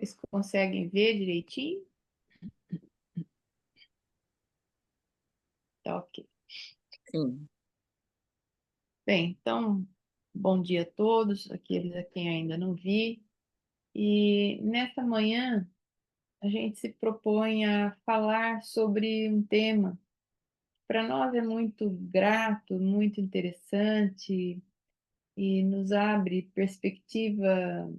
Vocês conseguem ver direitinho? Tá ok. Sim, Bem, então, bom dia a todos, aqueles a quem ainda não vi. E nesta manhã, a gente se propõe a falar sobre um tema que para nós é muito grato, muito interessante e nos abre perspectiva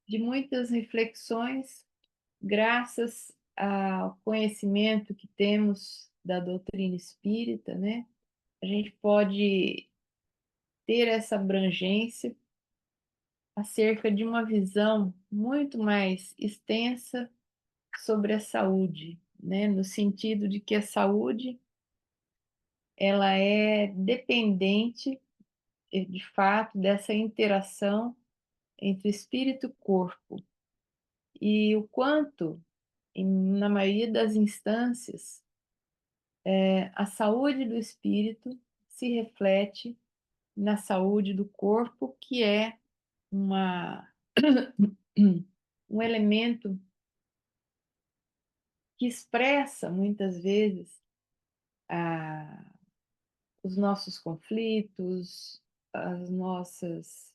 de muitas reflexões, graças ao conhecimento que temos da doutrina espírita, né? A gente pode ter essa abrangência acerca de uma visão muito mais extensa sobre a saúde, né? No sentido de que a saúde ela é dependente, de fato, dessa interação entre espírito e corpo. E o quanto, na maioria das instâncias, a saúde do espírito se reflete na saúde do corpo, que é uma, um elemento que expressa muitas vezes a, os nossos conflitos, as nossas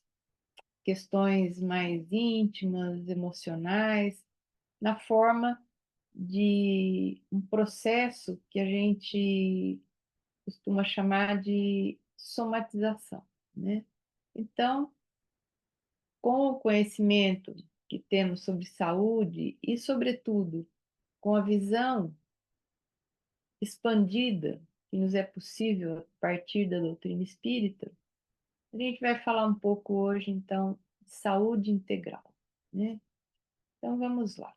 questões mais íntimas, emocionais, na forma de um processo que a gente costuma chamar de somatização, né? Então, com o conhecimento que temos sobre saúde e, sobretudo, com a visão expandida que nos é possível a partir da doutrina espírita, a gente vai falar um pouco hoje, então, de saúde integral, né? Então, vamos lá.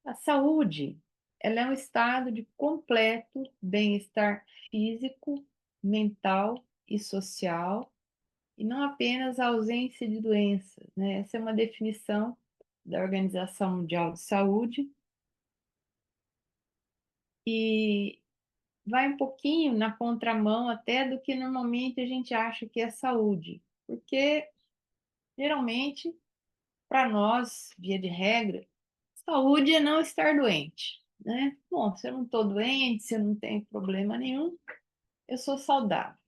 A saúde, ela é um estado de completo bem-estar físico, mental e social, e não apenas a ausência de doenças, né? Essa é uma definição da Organização Mundial de Saúde e vai um pouquinho na contramão até do que normalmente a gente acha que é saúde, porque geralmente, para nós, via de regra, saúde é não estar doente, né? Bom, se eu não estou doente, se eu não tenho problema nenhum, eu sou saudável.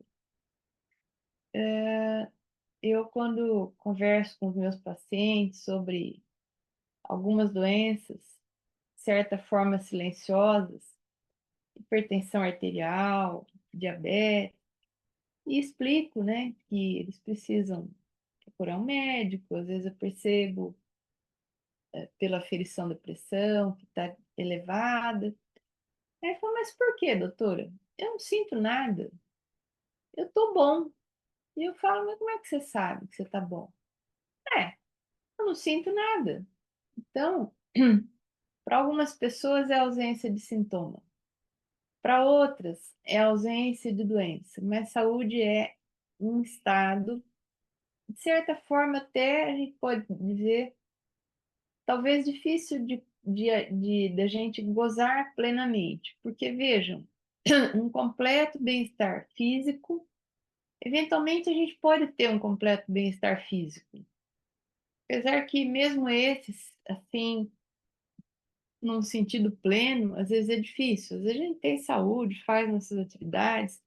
Eu, quando converso com os meus pacientes sobre algumas doenças, de certa forma silenciosas, hipertensão arterial, diabetes, e explico, né, que eles precisam procurar um médico. Às vezes eu percebo pela aferição da pressão que está elevada. Aí eu falo, mas por que, doutora? Eu não sinto nada, eu estou bom. E eu falo, mas como é que você sabe que você está bom? É, eu não sinto nada. Então, para algumas pessoas é ausência de sintoma, para outras é ausência de doença, mas saúde é um estado, de certa forma, até a gente pode dizer, talvez difícil da gente gozar plenamente, porque vejam, um completo bem-estar físico, eventualmente a gente pode ter um completo bem-estar físico, apesar que mesmo esses, assim, num sentido pleno, às vezes é difícil. Às vezes a gente tem saúde, faz nossas atividades,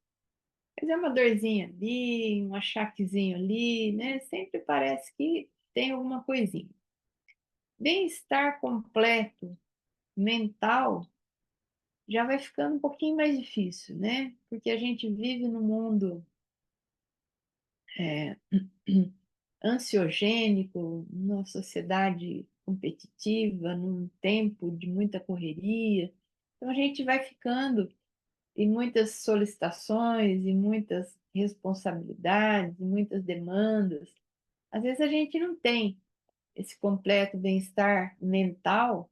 mas é uma dorzinha ali, um achaquezinho ali, né? Sempre parece que tem alguma coisinha. Bem-estar completo, mental, já vai ficando um pouquinho mais difícil, né? Porque a gente vive num mundo é, ansiogênico, numa sociedade competitiva, num tempo de muita correria. Então a gente vai ficando e muitas solicitações e muitas responsabilidades, e muitas demandas. Às vezes a gente não tem esse completo bem-estar mental,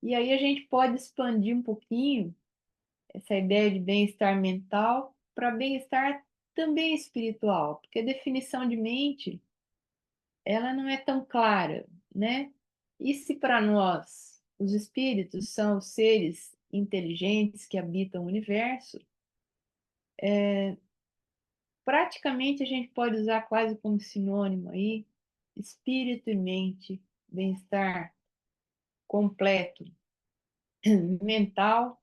e aí a gente pode expandir um pouquinho essa ideia de bem-estar mental para bem-estar também espiritual, porque a definição de mente, ela não é tão clara, né? E se para nós os espíritos são os seres inteligentes que habitam o universo, praticamente a gente pode usar quase como sinônimo aí, espírito e mente, bem-estar completo mental,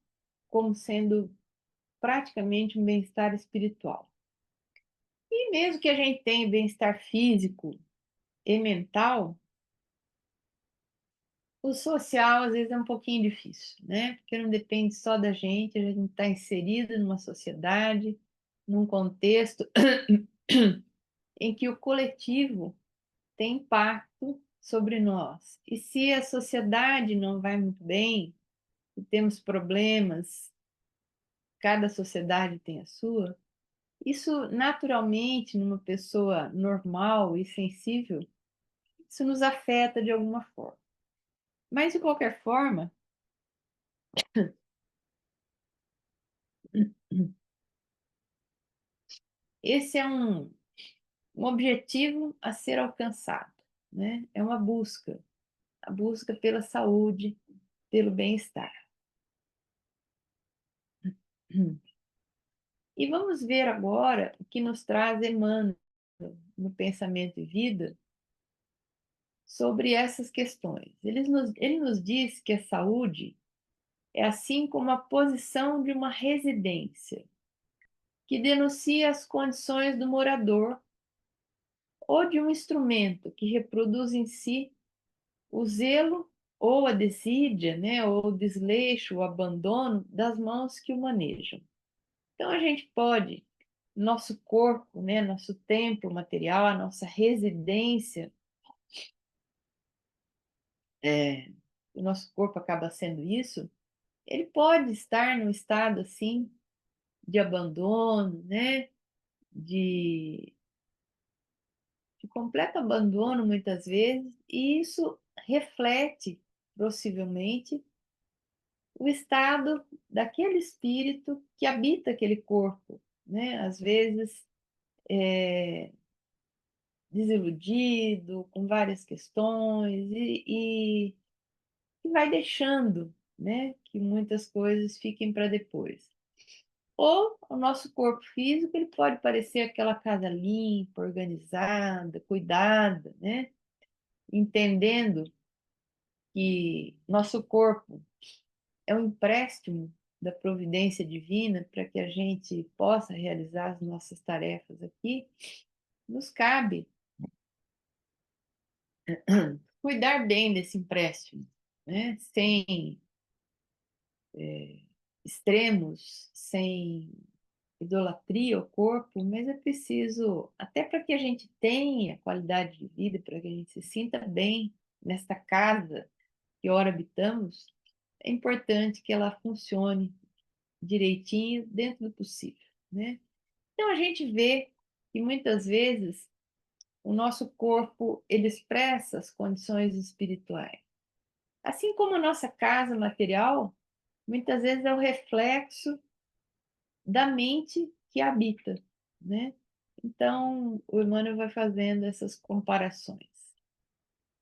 como sendo praticamente um bem-estar espiritual. E mesmo que a gente tenha bem-estar físico e mental, o social às vezes é um pouquinho difícil, né? Porque não depende só da gente, a gente está inserido numa sociedade, num contexto em que o coletivo tem impacto sobre nós. E se a sociedade não vai muito bem, e temos problemas, cada sociedade tem a sua, isso naturalmente, numa pessoa normal e sensível, isso nos afeta de alguma forma. Mas, de qualquer forma, esse é um objetivo a ser alcançado, né? É uma busca, a busca pela saúde, pelo bem-estar. E vamos ver agora o que nos traz Emmanuel no Pensamento e Vida sobre essas questões. Ele nos diz que a saúde é assim como a posição de uma residência, que denuncia as condições do morador, ou de um instrumento que reproduz em si o zelo ou a desídia, né, ou o desleixo, o abandono das mãos que o manejam. Então a gente pode, nosso corpo, né, nosso templo material, a nossa residência, o nosso corpo acaba sendo isso, ele pode estar num estado assim de abandono, né, de, de completo abandono muitas vezes, e isso reflete possivelmente o estado daquele espírito que habita aquele corpo, né? Às vezes desiludido, com várias questões, e vai deixando, né, que muitas coisas fiquem para depois. Ou o nosso corpo físico, ele pode parecer aquela casa limpa, organizada, cuidada, né? Entendendo que nosso corpo é um empréstimo da providência divina para que a gente possa realizar as nossas tarefas aqui, nos cabe cuidar bem desse empréstimo, né? Sem extremos, sem idolatria ao corpo, mas é preciso, até para que a gente tenha qualidade de vida, para que a gente se sinta bem nesta casa que ora habitamos, é importante que ela funcione direitinho dentro do possível, né? Então a gente vê que muitas vezes o nosso corpo ele expressa as condições espirituais. Assim como a nossa casa material, muitas vezes é o reflexo da mente que habita, né? Então, o Emmanuel vai fazendo essas comparações.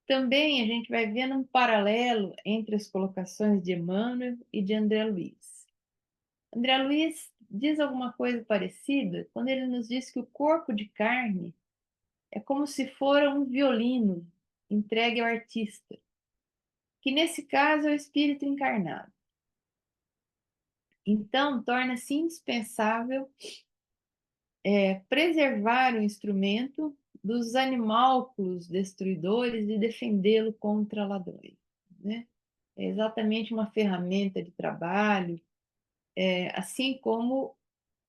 Também a gente vai vendo um paralelo entre as colocações de Emmanuel e de André Luiz. André Luiz diz alguma coisa parecida quando ele nos diz que o corpo de carne é como se fora um violino entregue ao artista, que nesse caso é o espírito encarnado. Então, torna-se indispensável preservar o instrumento dos animálculos destruidores e defendê-lo contra ladrões, né? É exatamente uma ferramenta de trabalho, assim como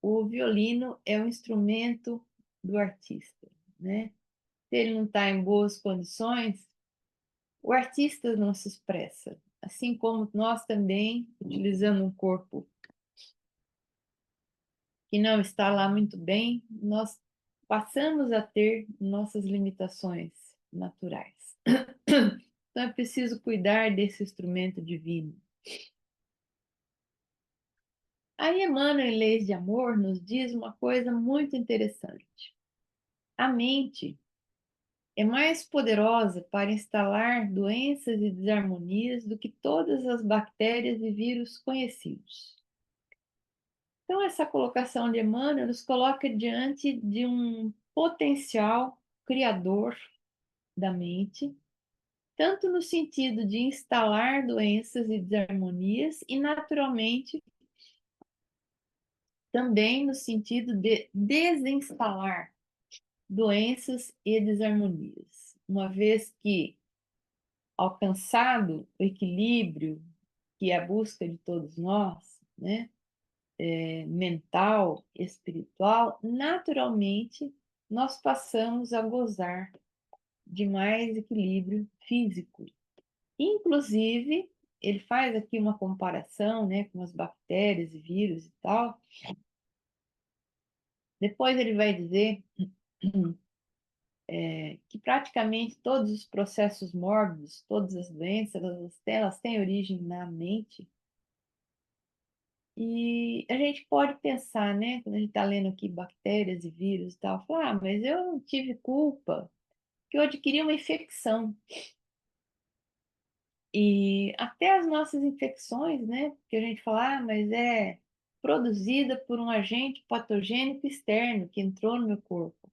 o violino é um instrumento do artista, né? Se ele não está em boas condições, o artista não se expressa, assim como nós também, utilizando um corpo que não está lá muito bem, nós passamos a ter nossas limitações naturais. Então é preciso cuidar desse instrumento divino. Aí Emmanuel, em Leis de Amor, nos diz uma coisa muito interessante. A mente é mais poderosa para instalar doenças e desarmonias do que todas as bactérias e vírus conhecidos. Então, essa colocação de Emmanuel nos coloca diante de um potencial criador da mente, tanto no sentido de instalar doenças e desarmonias, e naturalmente também no sentido de desinstalar doenças e desarmonias, uma vez que, alcançado o equilíbrio, que é a busca de todos nós, né, mental, espiritual, naturalmente nós passamos a gozar de mais equilíbrio físico. Inclusive, ele faz aqui uma comparação, né, com as bactérias e vírus e tal. Depois ele vai dizer que praticamente todos os processos mórbidos, todas as doenças, elas têm origem na mente. E a gente pode pensar, né, quando a gente está lendo aqui bactérias e vírus e tal, falar, ah, mas eu não tive culpa, que eu adquiri uma infecção. E até as nossas infecções, né, que a gente fala, ah, mas é produzida por um agente patogênico externo que entrou no meu corpo.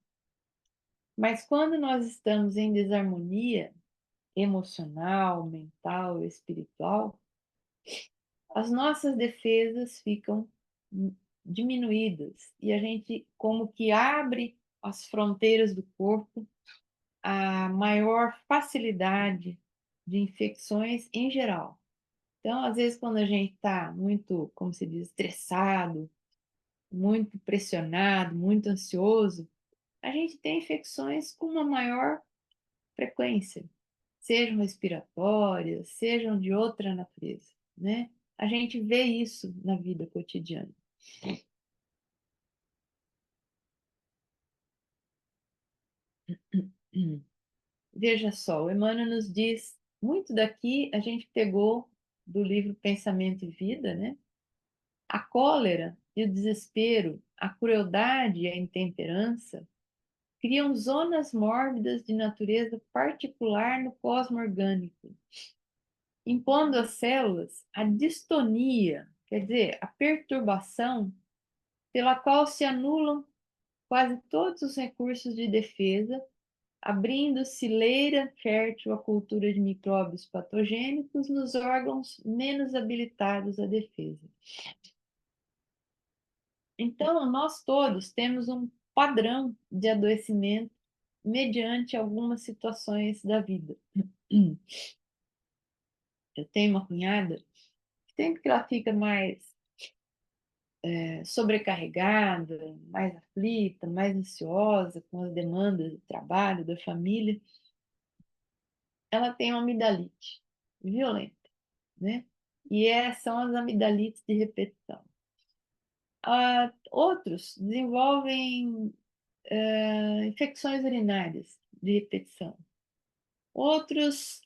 Mas quando nós estamos em desarmonia emocional, mental, espiritual, as nossas defesas ficam diminuídas e a gente como que abre as fronteiras do corpo a maior facilidade de infecções em geral. Então, às vezes, quando a gente está muito, como se diz, estressado, muito pressionado, muito ansioso, a gente tem infecções com uma maior frequência, sejam respiratórias, sejam de outra natureza, né? A gente vê isso na vida cotidiana. Veja só, o Emmanuel nos diz, muito daqui a gente pegou do livro Pensamento e Vida, né? A cólera e o desespero, a crueldade e a intemperança criam zonas mórbidas de natureza particular no cosmo orgânico, impondo às células a distonia, quer dizer, a perturbação pela qual se anulam quase todos os recursos de defesa, abrindo-se leira fértil à cultura de micróbios patogênicos nos órgãos menos habilitados à defesa. Então, nós todos temos um padrão de adoecimento mediante algumas situações da vida. Eu tenho uma cunhada que sempre que ela fica mais sobrecarregada, mais aflita, mais ansiosa com as demandas do trabalho, da família, ela tem uma amidalite violenta, né? E são as amidalites de repetição. Outros desenvolvem infecções urinárias de repetição. Outros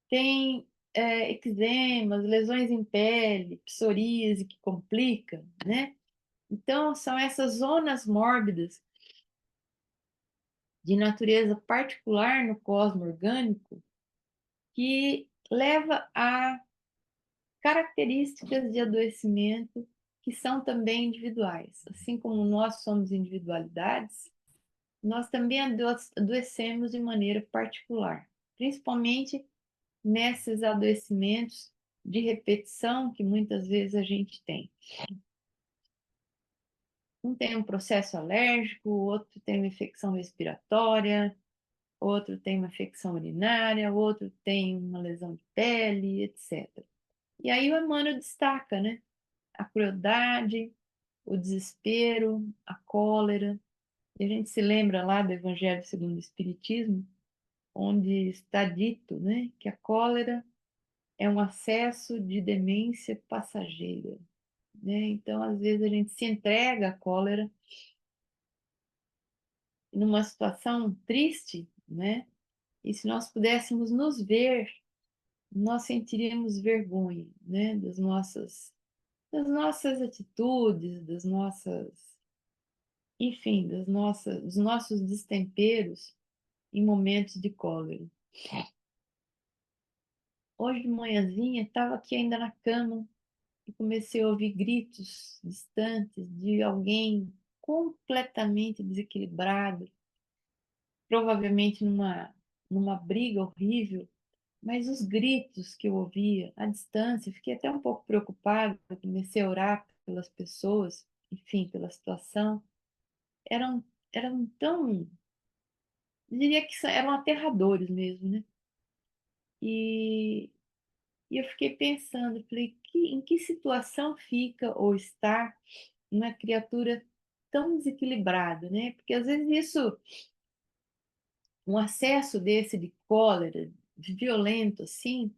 têm eczemas, lesões em pele, psoríase que complica, né? Então, são essas zonas mórbidas de natureza particular no cosmo orgânico que leva a características de adoecimento que são também individuais. Assim como nós somos individualidades, nós também adoecemos de maneira particular, principalmente nesses adoecimentos de repetição que muitas vezes a gente tem. Um tem um processo alérgico, o outro tem uma infecção respiratória, outro tem uma infecção urinária, outro tem uma lesão de pele, etc. E aí o Emmanuel destaca, né? A crueldade, o desespero, a cólera. E a gente se lembra lá do Evangelho segundo o Espiritismo, onde está dito, né, que a cólera é um acesso de demência passageira, né? Então, às vezes a gente se entrega à cólera numa situação triste, né? E se nós pudéssemos nos ver, nós sentiríamos vergonha, né, das nossas atitudes, enfim, dos nossos destemperos em momentos de cólera. Hoje de manhãzinha, estava aqui ainda na cama e comecei a ouvir gritos distantes de alguém completamente desequilibrado, provavelmente numa briga horrível, Mas os gritos que eu ouvia à distância, fiquei até um pouco preocupada, comecei a orar pelas pessoas, enfim, pela situação, eram, eram tão, eu diria que eram aterradores mesmo, né? E, e eu fiquei pensando, falei, em que situação fica ou está uma criatura tão desequilibrada, né? Porque às vezes isso, um acesso desse de cólera, violento assim,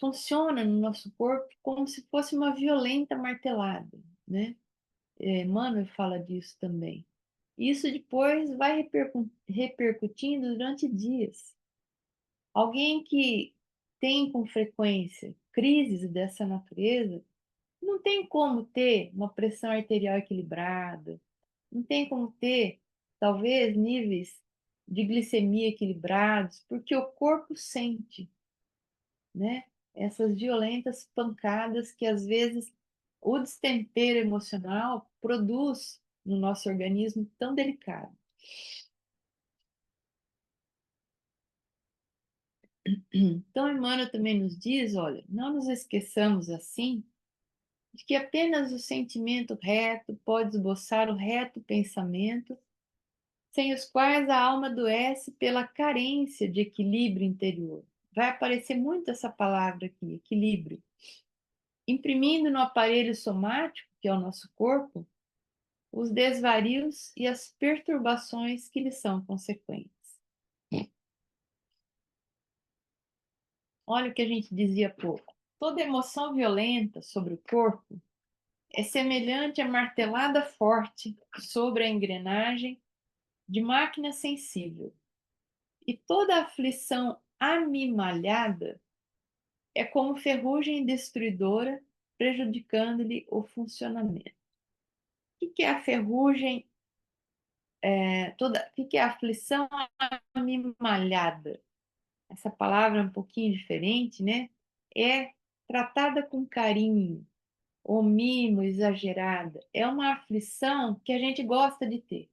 funciona no nosso corpo como se fosse uma violenta martelada, né? Emmanuel fala disso também. Isso depois vai repercutindo durante dias. Alguém que tem com frequência crises dessa natureza não tem como ter uma pressão arterial equilibrada, não tem como ter, talvez, níveis de glicemia equilibrados, porque o corpo sente, né? Essas violentas pancadas que às vezes o destempero emocional produz no nosso organismo tão delicado. Então, Emmanuel também nos diz, olha, não nos esqueçamos assim de que apenas o sentimento reto pode esboçar o reto pensamento, sem os quais a alma adoece pela carência de equilíbrio interior. Vai aparecer muito essa palavra aqui, equilíbrio. Imprimindo no aparelho somático, que é o nosso corpo, os desvarios e as perturbações que lhes são consequentes. Olha o que a gente dizia há pouco. Toda emoção violenta sobre o corpo é semelhante a martelada forte sobre a engrenagem de máquina sensível. E toda aflição amimalhada é como ferrugem destruidora, prejudicando-lhe o funcionamento. O que é a ferrugem? O que é a aflição amimalhada? Essa palavra é um pouquinho diferente, né? É tratada com carinho, ou mimo exagerada. É uma aflição que a gente gosta de ter.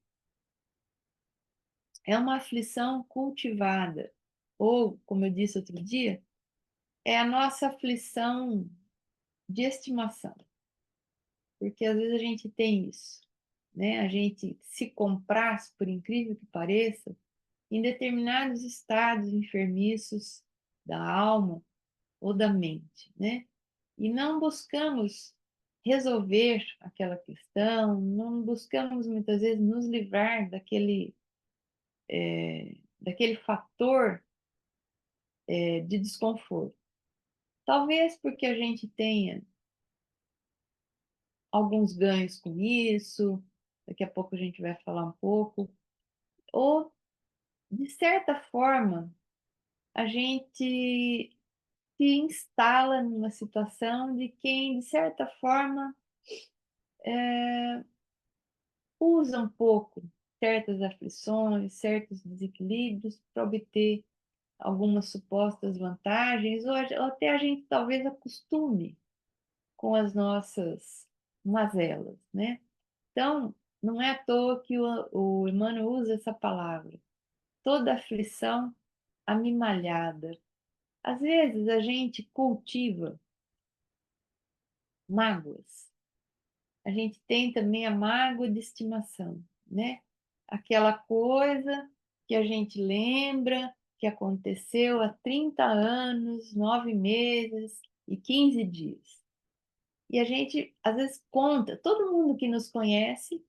É uma aflição cultivada. Ou, como eu disse outro dia, é a nossa aflição de estimação. Porque às vezes a gente tem isso, né? A gente se compraz, por incrível que pareça, em determinados estados enfermiços da alma ou da mente, né? E não buscamos resolver aquela questão, não buscamos muitas vezes nos livrar daquele fator de desconforto. Talvez porque a gente tenha alguns ganhos com isso, daqui a pouco a gente vai falar um pouco, ou de certa forma a gente se instala numa situação de quem, de certa forma, usa um pouco certas aflições, certos desequilíbrios para obter algumas supostas vantagens, ou até a gente talvez acostume com as nossas mazelas, né? Então, não é à toa que o Emmanuel usa essa palavra. Toda aflição amimalhada. Às vezes a gente cultiva mágoas. A gente tem também a mágoa de estimação, né? Aquela coisa que a gente lembra que aconteceu há 30 anos, 9 meses e 15 dias. E a gente, às vezes, conta, todo mundo que nos conhece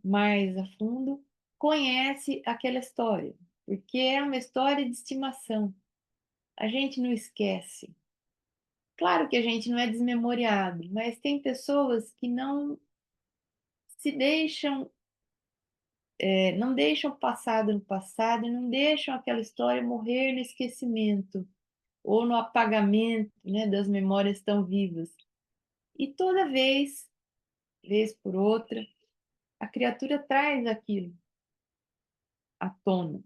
mais a fundo, conhece aquela história, porque é uma história de estimação. A gente não esquece. Claro que a gente não é desmemoriado, mas tem pessoas que não se deixam, não deixam o passado no passado e não deixam aquela história morrer no esquecimento ou no apagamento, né, das memórias tão vivas. E toda vez por outra, a criatura traz aquilo à tona.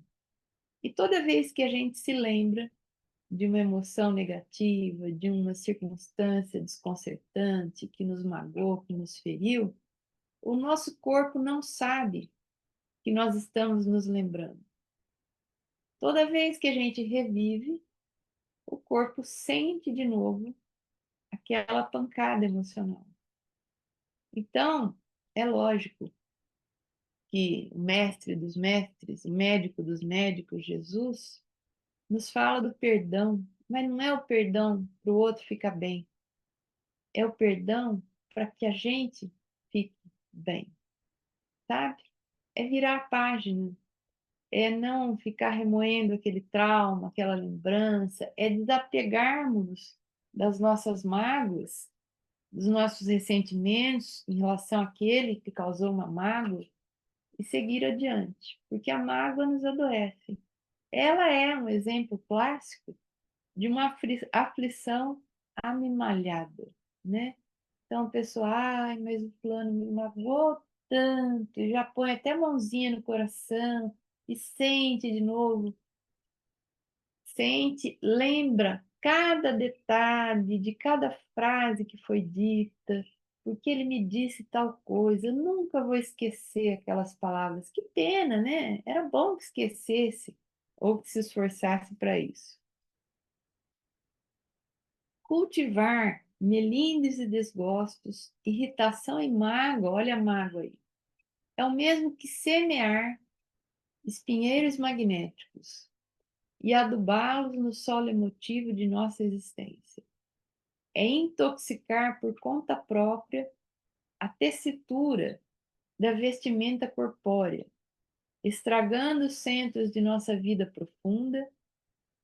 E toda vez que a gente se lembra de uma emoção negativa, de uma circunstância desconcertante que nos magoou, que nos feriu, o nosso corpo não sabe que nós estamos nos lembrando. Toda vez que a gente revive, o corpo sente de novo aquela pancada emocional. Então, é lógico que o mestre dos mestres, o médico dos médicos, Jesus, nos fala do perdão, mas não é o perdão para o outro ficar bem, é o perdão para que a gente fique bem, sabe? É virar a página, é não ficar remoendo aquele trauma, aquela lembrança, é desapegarmos das nossas mágoas, dos nossos ressentimentos em relação àquele que causou uma mágoa e seguir adiante, porque a mágoa nos adoece. Ela é um exemplo clássico de uma aflição amimalhada, né? Então, a pessoa, ai, mas o fulano me magoou tanto, e já põe até a mãozinha no coração e sente de novo, sente, lembra cada detalhe de cada frase que foi dita, porque ele me disse tal coisa, eu nunca vou esquecer aquelas palavras. Que pena, né? Era bom que esquecesse ou que se esforçasse para isso. Cultivar melindres e desgostos, irritação e mágoa, olha a mágoa aí, é o mesmo que semear espinheiros magnéticos e adubá-los no solo emotivo de nossa existência. É intoxicar por conta própria a tessitura da vestimenta corpórea, estragando os centros de nossa vida profunda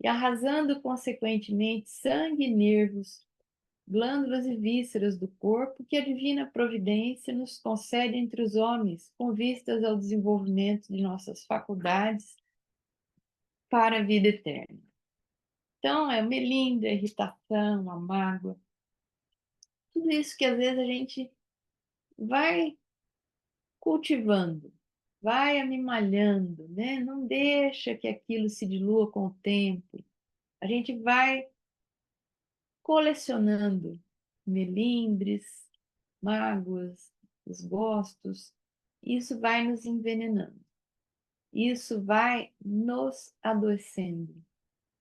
e arrasando consequentemente sangue e nervos, glândulas e vísceras do corpo que a divina providência nos concede entre os homens, com vistas ao desenvolvimento de nossas faculdades para a vida eterna. Então, é o melindre, a irritação, a mágoa, tudo isso que às vezes a gente vai cultivando, vai amimalhando, né? Não deixa que aquilo se dilua com o tempo. A gente vai colecionando melindres, mágoas, desgostos. Isso vai nos envenenando. Isso vai nos adoecendo,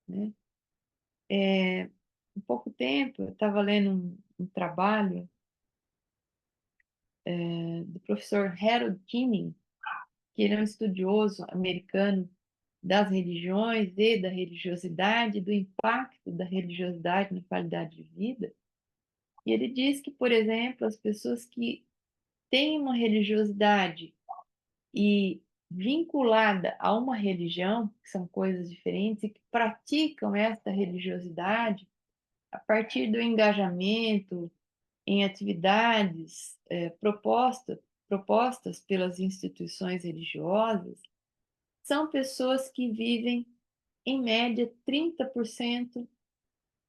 né? Há pouco tempo eu estava lendo um trabalho do professor Harold Kinning, que ele é um estudioso americano das religiões e da religiosidade, do impacto da religiosidade na qualidade de vida. E ele diz que, por exemplo, as pessoas que têm uma religiosidade e vinculada a uma religião, que são coisas diferentes, e que praticam esta religiosidade a partir do engajamento em atividades propostas pelas instituições religiosas, são pessoas que vivem, em média, 30%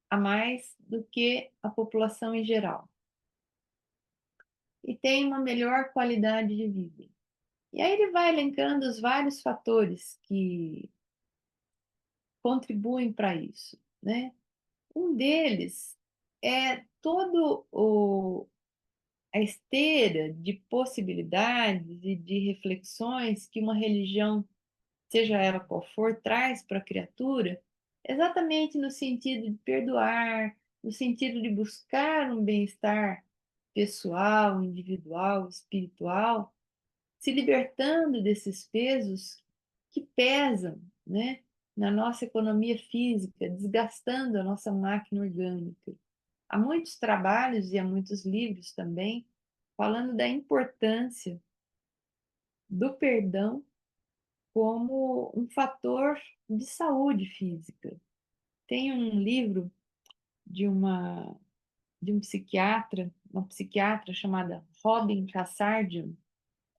a mais do que a população em geral. E têm uma melhor qualidade de vida. E aí ele vai elencando os vários fatores que contribuem para isso, né? Um deles é todo a esteira de possibilidades e de reflexões que uma religião, seja ela qual for, traz para a criatura, exatamente no sentido de perdoar, no sentido de buscar um bem-estar pessoal, individual, espiritual, se libertando desses pesos que pesam, né, na nossa economia física, desgastando a nossa máquina orgânica. Há muitos trabalhos e há muitos livros também falando da importância do perdão como um fator de saúde física. Tem um livro de uma de um psiquiatra, uma psiquiatra chamada Robin Cassardian.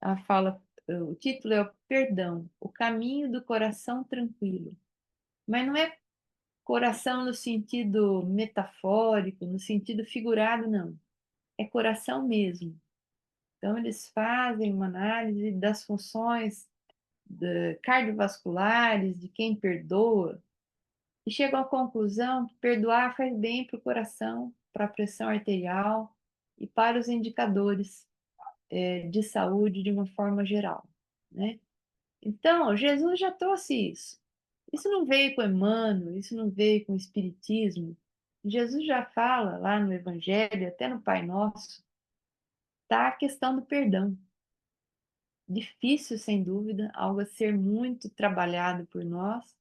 Ela fala, o título é o Perdão, o caminho do coração tranquilo. Mas não é coração no sentido metafórico, no sentido figurado, não. É coração mesmo. Então, eles fazem uma análise das funções cardiovasculares de quem perdoa e chegam à conclusão que perdoar faz bem para o coração, para a pressão arterial e para os indicadores de saúde de uma forma geral, né? Então, Jesus já trouxe isso. Isso não veio com Emmanuel, isso não veio com o Espiritismo. Jesus já fala lá no Evangelho, até no Pai Nosso, tá a questão do perdão. Difícil, sem dúvida, algo a ser muito trabalhado por nós,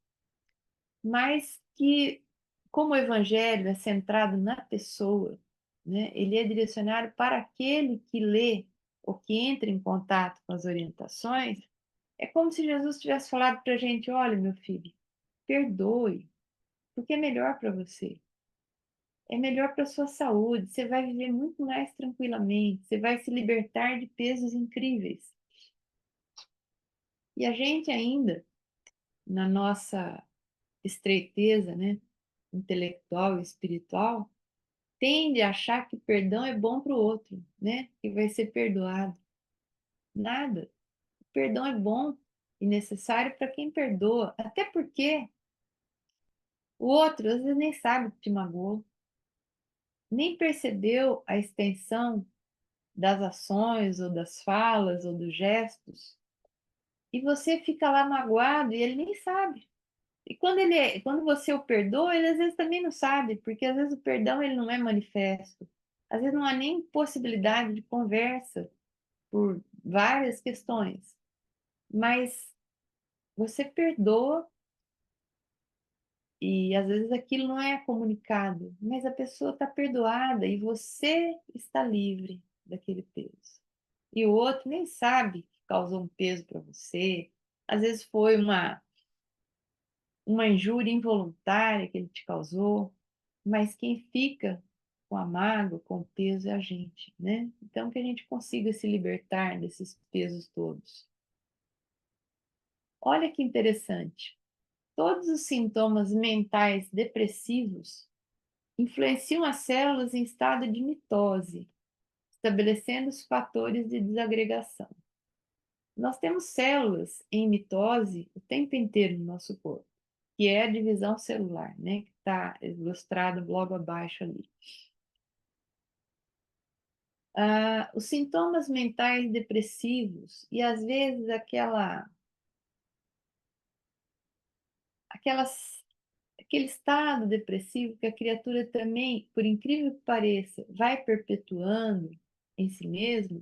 mas que, como o Evangelho é centrado na pessoa, né, ele é direcionado para aquele que lê ou que entra em contato com as orientações, é como se Jesus tivesse falado para a gente: olha, meu filho, perdoe, porque é melhor para você. É melhor para a sua saúde, você vai viver muito mais tranquilamente, você vai se libertar de pesos incríveis. E a gente ainda, na nossa estreiteza, né, intelectual e espiritual, tende a achar que perdão é bom para o outro, né, que vai ser perdoado. Nada. O perdão é bom e necessário para quem perdoa, até porque o outro às vezes nem sabe que te magoou, nem percebeu a extensão das ações ou das falas ou dos gestos, e você fica lá magoado e ele nem sabe. E quando você o perdoa, ele às vezes também não sabe, porque às vezes o perdão ele não é manifesto. Às vezes não há nem possibilidade de conversa por várias questões, mas você perdoa e às vezes aquilo não é comunicado, mas a pessoa está perdoada e você está livre daquele peso. E o outro nem sabe que causou um peso para você. Às vezes foi uma injúria involuntária que ele te causou, mas quem fica com a mágoa, com o peso é a gente, né? Então que a gente consiga se libertar desses pesos todos. Olha que interessante. Todos os sintomas mentais depressivos influenciam as células em estado de mitose, estabelecendo os fatores de desagregação. Nós temos células em mitose o tempo inteiro no nosso corpo, que é a divisão celular, né? Que está ilustrado logo abaixo ali. Os sintomas mentais depressivos e às vezes aquelas, aquele estado depressivo que a criatura também, por incrível que pareça, vai perpetuando em si mesma,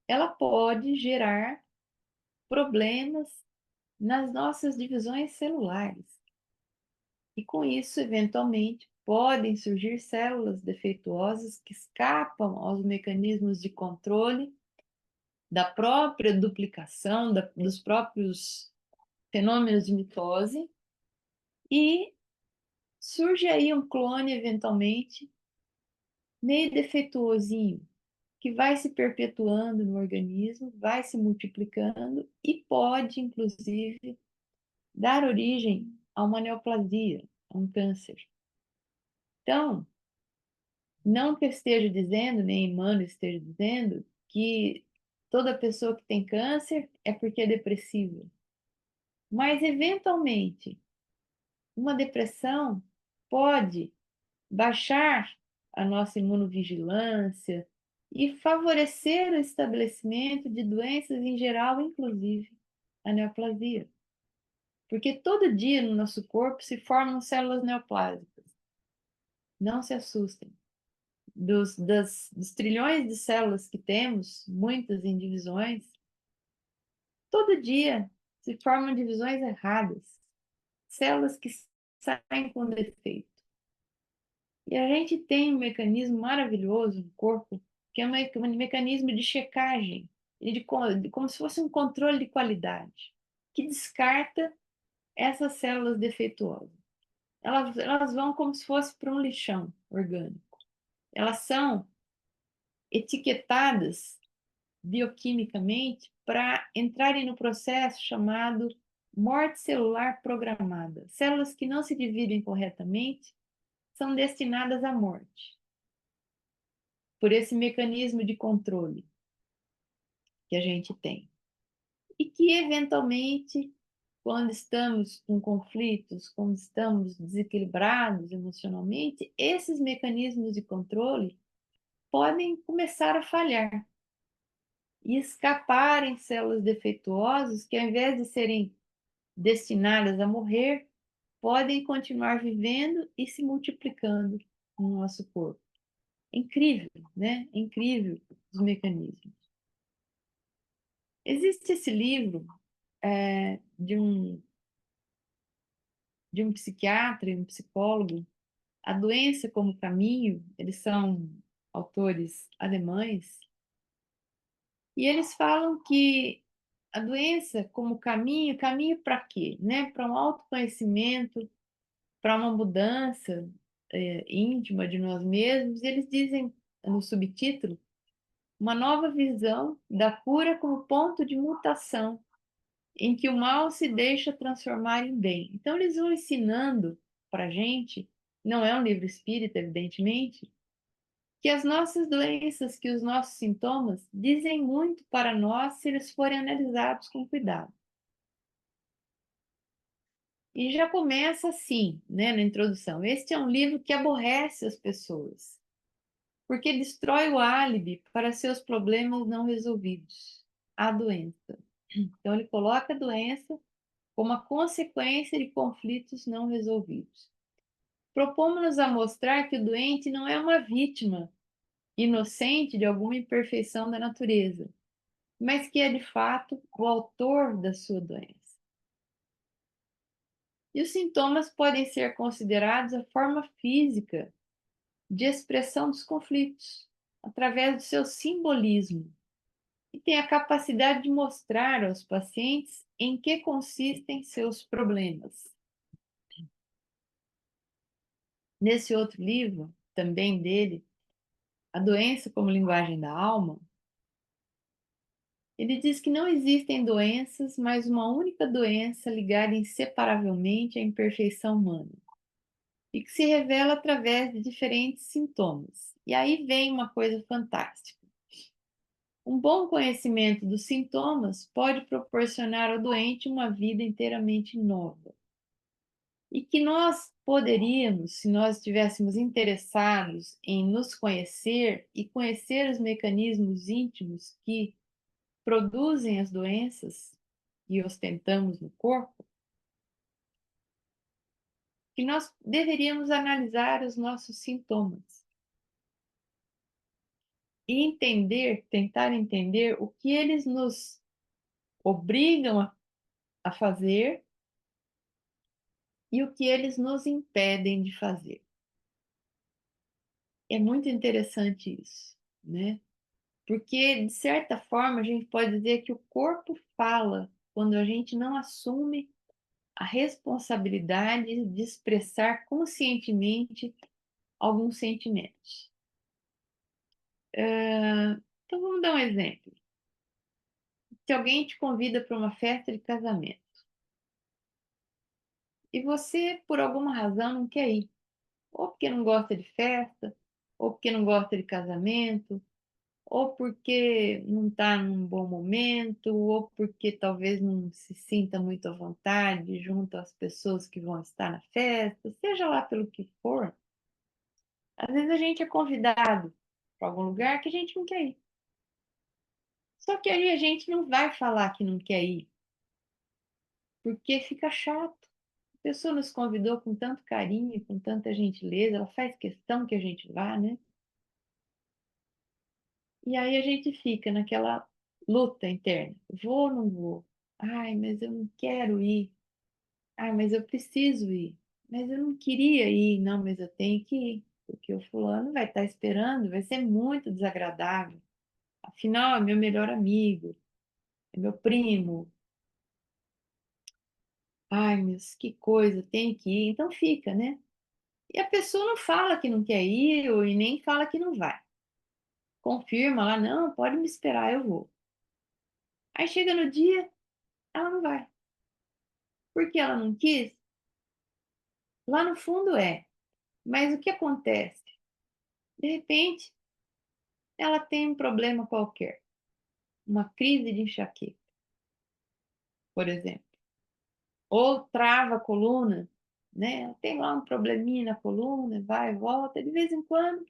ela pode gerar problemas nas nossas divisões celulares. E com isso, eventualmente, podem surgir células defeituosas que escapam aos mecanismos de controle da própria duplicação, dos próprios fenômenos de mitose, e surge aí um clone, eventualmente, meio defeituosinho, que vai se perpetuando no organismo, vai se multiplicando e pode, inclusive, dar origem a uma neoplasia, a um câncer. Então, não que eu esteja dizendo, nem Emmanuel esteja dizendo, que toda pessoa que tem câncer é porque é depressiva. Mas, eventualmente, uma depressão pode baixar a nossa imunovigilância e favorecer o estabelecimento de doenças em geral, inclusive a neoplasia. Porque todo dia no nosso corpo se formam células neoplásicas. Não se assustem. Dos trilhões de células que temos, muitas em divisões, todo dia se formam divisões erradas, células que saem com defeito. E a gente tem um mecanismo maravilhoso no corpo, que é um mecanismo de checagem, como se fosse um controle de qualidade, que descarta essas células defeituosas. Elas vão como se fosse para um lixão orgânico. Elas são etiquetadas bioquimicamente para entrarem no processo chamado morte celular programada. Células que não se dividem corretamente são destinadas à morte, por esse mecanismo de controle que a gente tem. E que, eventualmente, quando estamos com conflitos, quando estamos desequilibrados emocionalmente, esses mecanismos de controle podem começar a falhar e escaparem células defeituosas que, ao invés de serem destinadas a morrer, podem continuar vivendo e se multiplicando no nosso corpo. É incrível, né? É incrível os mecanismos. Existe esse livro de um psiquiatra e um psicólogo, A Doença como Caminho, eles são autores alemães, e eles falam que a doença como caminho, caminho para quê? Né? Para um autoconhecimento, para uma mudança íntima de nós mesmos. E eles dizem no subtítulo, uma nova visão da cura como ponto de mutação, em que o mal se deixa transformar em bem. Então, eles vão ensinando para a gente, não é um livro espírita, evidentemente, que as nossas doenças, que os nossos sintomas dizem muito para nós se eles forem analisados com cuidado. E já começa assim, né, na introdução. Este é um livro que aborrece as pessoas, porque destrói o álibi para seus problemas não resolvidos, a doença. Então, ele coloca a doença como a consequência de conflitos não resolvidos. Propomos-nos a mostrar que o doente não é uma vítima inocente de alguma imperfeição da natureza, mas que é de fato o autor da sua doença. E os sintomas podem ser considerados a forma física de expressão dos conflitos, através do seu simbolismo, e tem a capacidade de mostrar aos pacientes em que consistem seus problemas. Nesse outro livro, também dele, A Doença como Linguagem da Alma, ele diz que não existem doenças, mas uma única doença ligada inseparavelmente à imperfeição humana e que se revela através de diferentes sintomas. E aí vem uma coisa fantástica. Um bom conhecimento dos sintomas pode proporcionar ao doente uma vida inteiramente nova. E que nós poderíamos, se nós estivéssemos interessados em nos conhecer e conhecer os mecanismos íntimos que produzem as doenças que ostentamos no corpo, que nós deveríamos analisar os nossos sintomas e entender, tentar entender o que eles nos obrigam a fazer e o que eles nos impedem de fazer. É muito interessante isso, né? Porque, de certa forma, a gente pode dizer que o corpo fala quando a gente não assume a responsabilidade de expressar conscientemente alguns sentimentos. Então, vamos dar um exemplo. Se alguém te convida para uma festa de casamento e você, por alguma razão, não quer ir, ou porque não gosta de festa, ou porque não gosta de casamento, ou porque não está num bom momento, ou porque talvez não se sinta muito à vontade junto às pessoas que vão estar na festa, seja lá pelo que for, às vezes a gente é convidado para algum lugar que a gente não quer ir. Só que aí a gente não vai falar que não quer ir, porque fica chato. A pessoa nos convidou com tanto carinho, com tanta gentileza, ela faz questão que a gente vá, né? E aí a gente fica naquela luta interna. Vou ou não vou? Ai, mas eu não quero ir. Ai, mas eu preciso ir. Mas eu não queria ir. Não, mas eu tenho que ir. Porque o fulano vai estar esperando, vai ser muito desagradável. Afinal, é meu melhor amigo, é meu primo. Ai, mas que coisa, tem que ir. Então fica, né? E a pessoa não fala que não quer ir ou e nem fala que não vai. Confirma lá, não, pode me esperar, eu vou. Aí chega no dia, ela não vai. Por que ela não quis? Lá no fundo é. Mas o que acontece? De repente, ela tem um problema qualquer, uma crise de enxaqueca, por exemplo. Ou trava a coluna, né? Tem lá um probleminha na coluna, vai e volta, de vez em quando.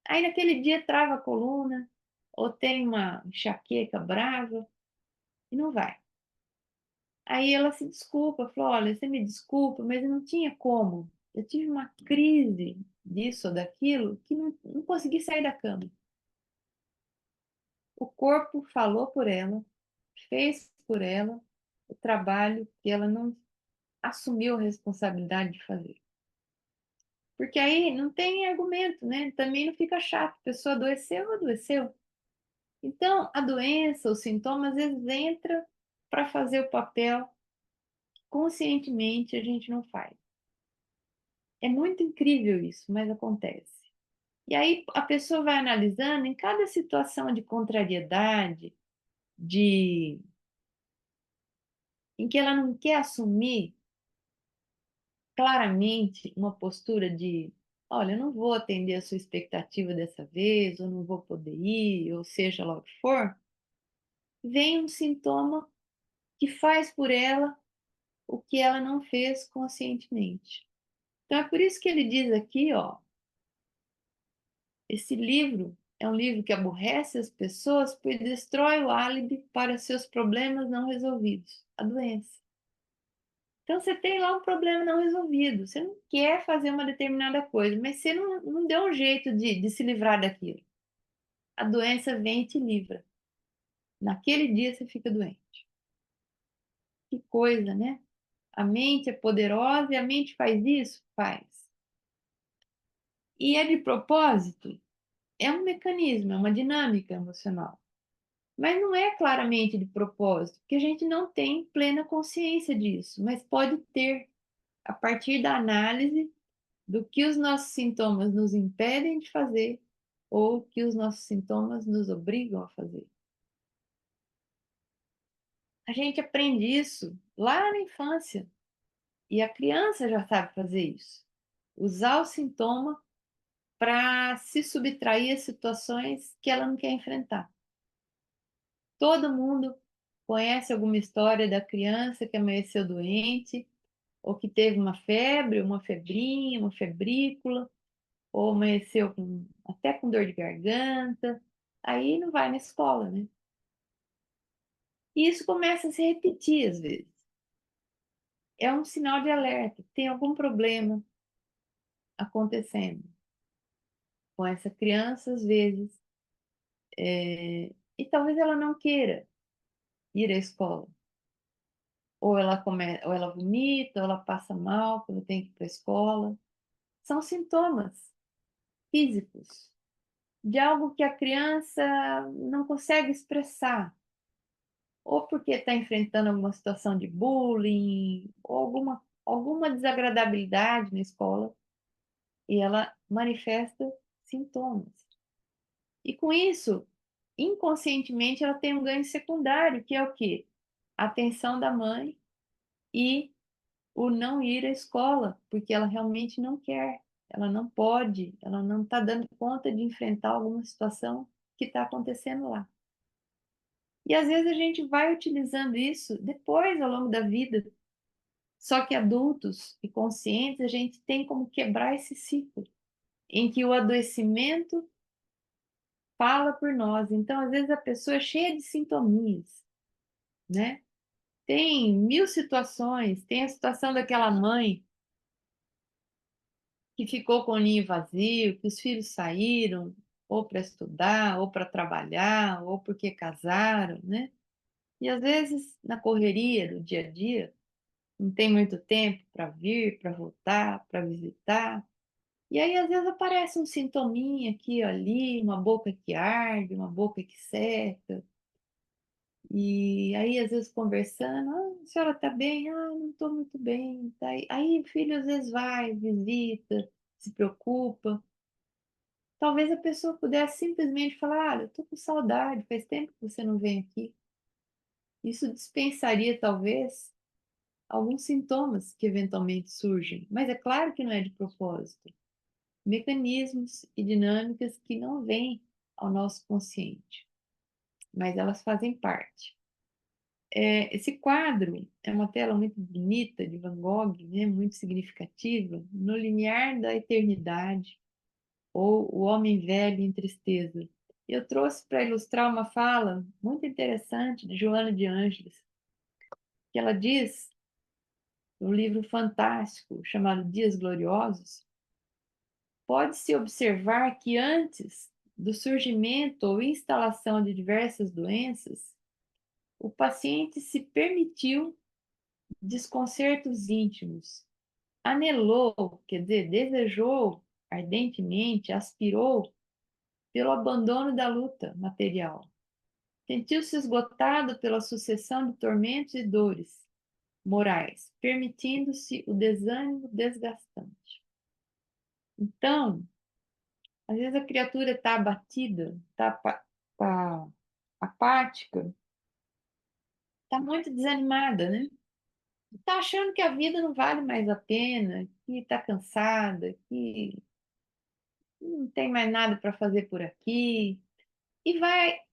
Aí naquele dia trava a coluna, ou tem uma enxaqueca brava, e não vai. Aí ela se desculpa, falou: "Olha, você me desculpa, mas eu não tinha como. Eu tive uma crise disso ou daquilo que não consegui sair da cama". O corpo falou por ela, fez por ela o trabalho que ela não assumiu a responsabilidade de fazer. Porque aí não tem argumento, né, também não fica chato, a pessoa adoeceu, adoeceu. Então, a doença, os sintomas, às vezes entra para fazer o papel que conscientemente a gente não faz. É muito incrível isso, mas acontece. E aí a pessoa vai analisando em cada situação de contrariedade, de em que ela não quer assumir claramente uma postura de: "Olha, eu não vou atender a sua expectativa dessa vez, ou não vou poder ir", ou seja lá o que for, vem um sintoma que faz por ela o que ela não fez conscientemente. Então é por isso que ele diz aqui, ó, esse livro é um livro que aborrece as pessoas, pois destrói o álibi para seus problemas não resolvidos, a doença. Então você tem lá um problema não resolvido, você não quer fazer uma determinada coisa, mas você não deu um jeito de se livrar daquilo. A doença vem e te livra. Naquele dia você fica doente. Que coisa, né? A mente é poderosa e a mente faz isso? Faz. E é de propósito? É um mecanismo, é uma dinâmica emocional. Mas não é claramente de propósito, porque a gente não tem plena consciência disso, mas pode ter, a partir da análise do que os nossos sintomas nos impedem de fazer ou que os nossos sintomas nos obrigam a fazer. A gente aprende isso lá na infância e a criança já sabe fazer isso. Usar o sintoma para se subtrair a situações que ela não quer enfrentar. Todo mundo conhece alguma história da criança que amanheceu doente, ou que teve uma febre, uma febrinha, uma febrícula, ou amanheceu até com dor de garganta, aí não vai na escola, né? E isso começa a se repetir às vezes. É um sinal de alerta, tem algum problema acontecendo com essa criança às vezes, e talvez ela não queira ir à escola. Ou ela vomita, ou ela passa mal quando tem que ir para a escola. São sintomas físicos de algo que a criança não consegue expressar, ou porque está enfrentando alguma situação de bullying, ou alguma desagradabilidade na escola, e ela manifesta sintomas. E com isso, inconscientemente, ela tem um ganho secundário, que é o quê? A atenção da mãe e o não ir à escola, porque ela realmente não quer, ela não pode, ela não está dando conta de enfrentar alguma situação que está acontecendo lá. E às vezes a gente vai utilizando isso depois, ao longo da vida. Só que adultos e conscientes, a gente tem como quebrar esse ciclo, em que o adoecimento fala por nós. Então, às vezes, a pessoa é cheia de sintominhas, né? Tem mil situações, tem a situação daquela mãe que ficou com o ninho vazio, que os filhos saíram, ou para estudar, ou para trabalhar, ou porque casaram, né? E às vezes, na correria do dia a dia, não tem muito tempo para vir, para voltar, para visitar. E aí, às vezes, aparece um sintominha aqui ou ali, uma boca que arde, uma boca que seca. E aí, às vezes, conversando: "Ah, a senhora está bem?", "Ah, não estou muito bem". Tá aí o filho às vezes vai, visita, se preocupa. Talvez a pessoa pudesse simplesmente falar: "Olha, eu estou com saudade, faz tempo que você não vem aqui". Isso dispensaria, talvez, alguns sintomas que eventualmente surgem, mas é claro que não é de propósito. Mecanismos e dinâmicas que não vêm ao nosso consciente, mas elas fazem parte. Esse quadro é uma tela muito bonita de Van Gogh, né, muito significativa, no limiar da eternidade, ou O Homem Velho em Tristeza. Eu trouxe para ilustrar uma fala muito interessante de Joana de Ângeles, que ela diz, no livro fantástico chamado Dias Gloriosos, pode-se observar que antes do surgimento ou instalação de diversas doenças, o paciente se permitiu desconcertos íntimos, anelou, quer dizer, desejou ardentemente, aspirou pelo abandono da luta material. Sentiu-se esgotado pela sucessão de tormentos e dores morais, permitindo-se o desânimo desgastante. Então, às vezes a criatura está abatida, está apática, está muito desanimada, né? Está achando que a vida não vale mais a pena, que está cansada, que não tem mais nada para fazer por aqui, e vai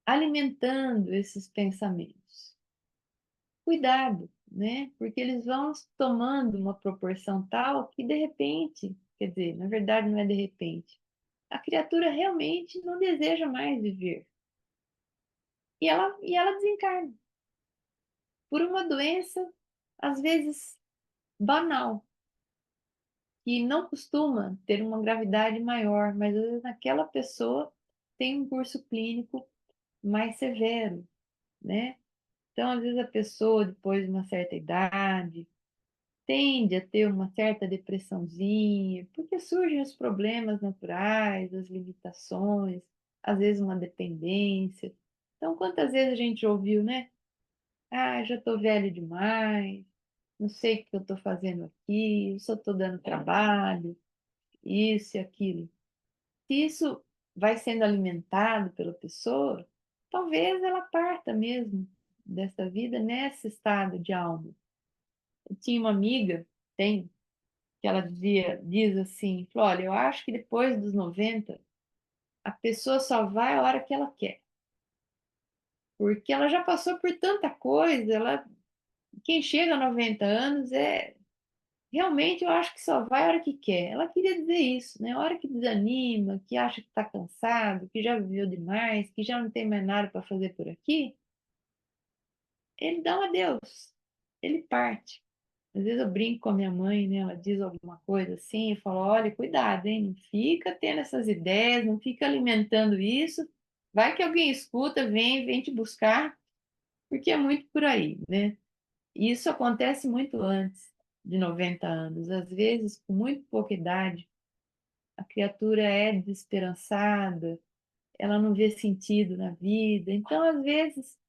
alimentando esses pensamentos. Cuidado, né? Porque eles vão tomando uma proporção tal que de repente, quer dizer, na verdade não é de repente, a criatura realmente não deseja mais viver. E ela desencarna por uma doença, às vezes banal, que não costuma ter uma gravidade maior, mas às vezes naquela pessoa tem um curso clínico mais severo, né? Então, às vezes a pessoa, depois de uma certa idade, tende a ter uma certa depressãozinha, porque surgem os problemas naturais, as limitações, às vezes uma dependência. Então, quantas vezes a gente ouviu, né? Ah, já estou velho demais, não sei o que eu estou fazendo aqui, eu só estou dando trabalho, isso e aquilo. Se isso vai sendo alimentado pela pessoa, talvez ela parta mesmo dessa vida nesse estado de alma. Eu tinha uma amiga, tem, que ela diz assim, falou, olha, eu acho que depois dos 90, a pessoa só vai a hora que ela quer. Porque ela já passou por tanta coisa, quem chega a 90 anos realmente eu acho que só vai a hora que quer. Ela queria dizer isso, né? A hora que desanima, que acha que está cansado, que já viveu demais, que já não tem mais nada para fazer por aqui, ele dá um adeus, ele parte. Às vezes eu brinco com a minha mãe, né? Ela diz alguma coisa assim, eu falo, olha, cuidado, hein? Não fica tendo essas ideias, não fica alimentando isso. Vai que alguém escuta, vem te buscar, porque é muito por aí, né? E isso acontece muito antes de 90 anos. Às vezes, com muito pouca idade, a criatura é desesperançada, ela não vê sentido na vida. Então, às vezes,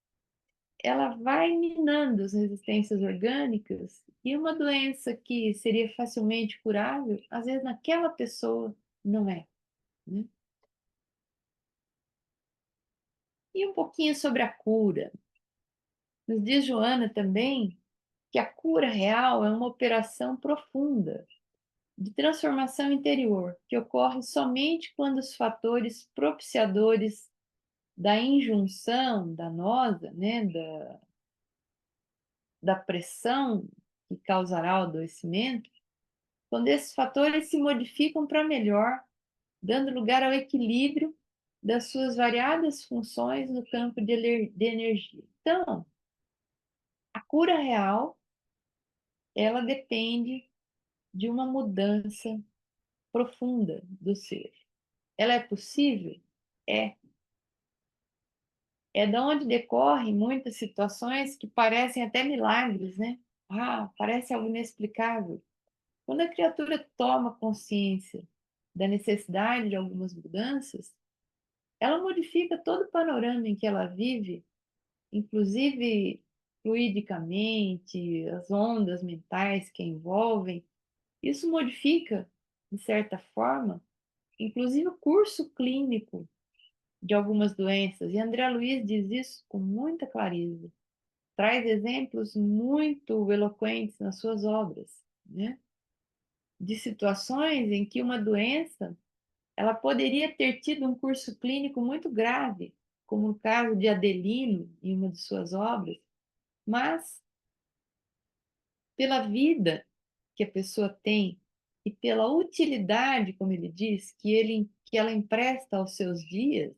ela vai minando as resistências orgânicas e uma doença que seria facilmente curável, às vezes naquela pessoa não é, né? E um pouquinho sobre a cura. Nos diz Joana também que a cura real é uma operação profunda de transformação interior, que ocorre somente quando os fatores propiciadores da injunção danosa, né, da pressão que causará o adoecimento, quando esses fatores se modificam para melhor, dando lugar ao equilíbrio das suas variadas funções no campo de energia. Então, a cura real, ela depende de uma mudança profunda do ser. Ela é possível? É. É da onde decorrem muitas situações que parecem até milagres, né? Ah, parece algo inexplicável. Quando a criatura toma consciência da necessidade de algumas mudanças, ela modifica todo o panorama em que ela vive, inclusive fluidicamente, as ondas mentais que a envolvem. Isso modifica, de certa forma, inclusive o curso clínico de algumas doenças. E André Luiz diz isso com muita clareza. Traz exemplos muito eloquentes nas suas obras, né? De situações em que uma doença ela poderia ter tido um curso clínico muito grave, como no caso de Adelino, em uma de suas obras, mas pela vida que a pessoa tem e pela utilidade, como ele diz, que ela empresta aos seus dias,